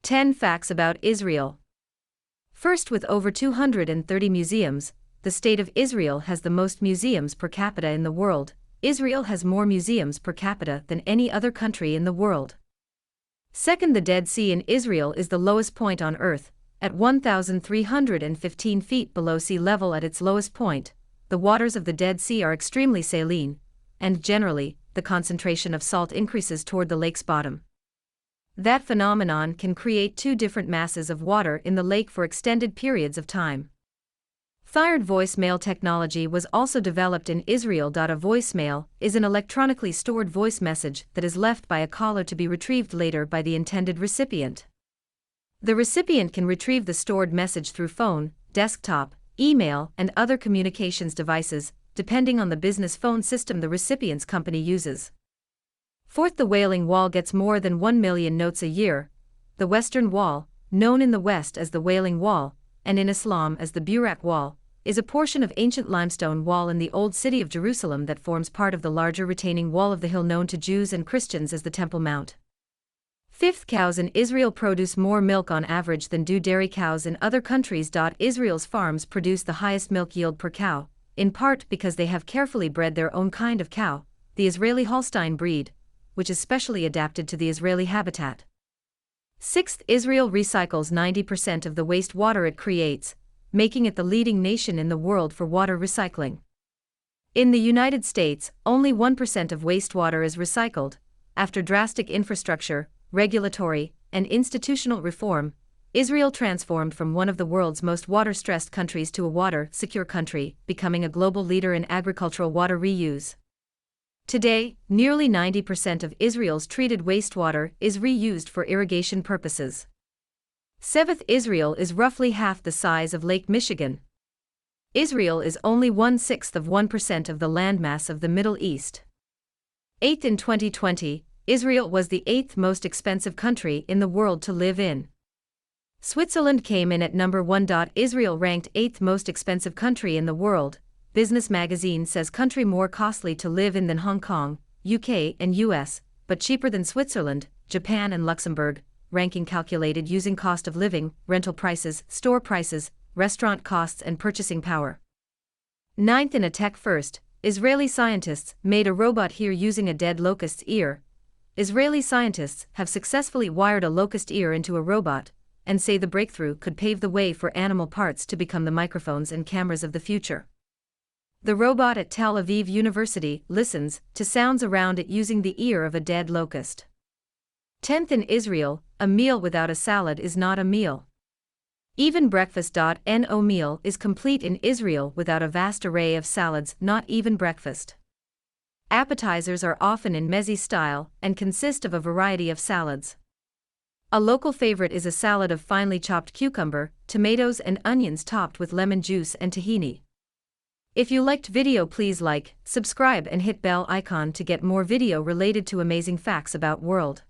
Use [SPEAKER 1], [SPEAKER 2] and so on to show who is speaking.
[SPEAKER 1] 10 Facts about Israel. First, with over 230 museums, the state of Israel has the most museums per capita in the world. Israel has more museums per capita than any other country in the world. Second, the Dead Sea in Israel is the lowest point on Earth, at 1,315 feet below sea level. At its lowest point, the waters of the Dead Sea are extremely saline, and generally, the concentration of salt increases toward the lake's bottom. That phenomenon can create two different masses of water in the lake for extended periods of time. Third, voicemail technology was also developed in Israel. A voicemail is an electronically stored voice message that is left by a caller to be retrieved later by the intended recipient. The recipient can retrieve the stored message through phone, desktop, email, and other communications devices, depending on the business phone system the recipient's company uses. Fourth, the Wailing Wall gets more than 1 million notes a year. The Western Wall, known in the West as the Wailing Wall, and in Islam as the Buraq Wall, is a portion of ancient limestone wall in the Old City of Jerusalem that forms part of the larger retaining wall of the hill known to Jews and Christians as the Temple Mount. Fifth, cows in Israel produce more milk on average than do dairy cows in other countries. Israel's farms produce the highest milk yield per cow, in part because they have carefully bred their own kind of cow, the Israeli Holstein breed, which is specially adapted to the Israeli habitat. Sixth, Israel recycles 90% of the wastewater it creates, making it the leading nation in the world for water recycling. In the United States, only 1% of wastewater is recycled. After drastic infrastructure, regulatory, and institutional reform, Israel transformed from one of the world's most water-stressed countries to a water-secure country, becoming a global leader in agricultural water reuse. Today, nearly 90% of Israel's treated wastewater is reused for irrigation purposes. Seventh, Israel is roughly half the size of Lake Michigan. Israel is only 1/6 of the landmass of the Middle East. Eighth, in 2020, Israel was the 8th most expensive country in the world to live in. Switzerland came in at number 1. Israel ranked 8th most expensive country in the world. Business Magazine says country more costly to live in than Hong Kong, UK and US, but cheaper than Switzerland, Japan and Luxembourg, ranking calculated using cost of living, rental prices, store prices, restaurant costs and purchasing power. Ninth, in a tech first, Israeli scientists made a robot here using a dead locust's ear. Israeli scientists have successfully wired a locust ear into a robot, and say the breakthrough could pave the way for animal parts to become the microphones and cameras of the future. The robot at Tel Aviv University listens to sounds around it using the ear of a dead locust. 10th, in Israel, a meal without a salad is not a meal. Even breakfast.No meal is complete in Israel without a vast array of salads, not even breakfast. Appetizers are often in mezze style and consist of a variety of salads. A local favorite is a salad of finely chopped cucumber, tomatoes and onions topped with lemon juice and tahini. If you liked video, please like, subscribe and hit bell icon to get more video related to amazing facts about world.